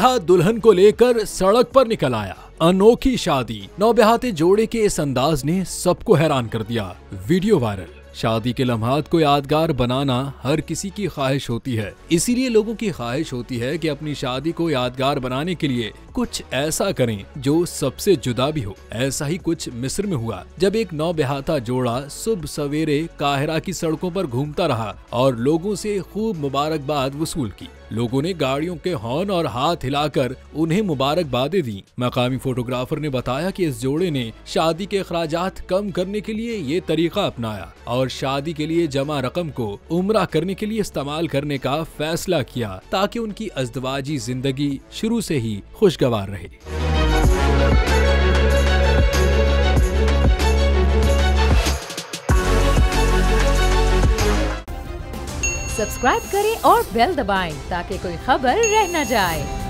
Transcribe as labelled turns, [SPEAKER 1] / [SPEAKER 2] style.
[SPEAKER 1] दूल्हा दुल्हन को लेकर सड़क पर निकल आया। अनोखी शादी, नौबहाते जोड़े के इस अंदाज ने सबको हैरान कर दिया। Video viral. शादी के लम्हात को यादगार बनाना हर किसी की ख्वाहिश होती है, इसीलिए लोगों की ख्वाहिश होती है कि अपनी शादी को यादगार बनाने के लिए कुछ ऐसा करें जो सबसे जुदा भी हो। ऐसा ही कुछ मिस्र में हुआ, जब एक नौबहाता जोड़ा सुबह सवेरे काहिरा की सड़कों पर घूमता रहा और लोगों से खूब मुबारकबाद वसूल की। लोगों ने गाड़ियों के हॉर्न और हाथ हिलाकर उन्हें मुबारकबादें दी। मकामी फोटोग्राफर ने बताया कि इस जोड़े ने शादी के अखराजात कम करने के लिए ये तरीका अपनाया और शादी के लिए जमा रकम को उम्रा करने के लिए इस्तेमाल करने का फैसला किया, ताकि उनकी अज़दवाजी जिंदगी शुरू से ही खुशगवार रहे।
[SPEAKER 2] सब्सक्राइब करें और बेल दबाएं ताकि कोई खबर रह न जाए।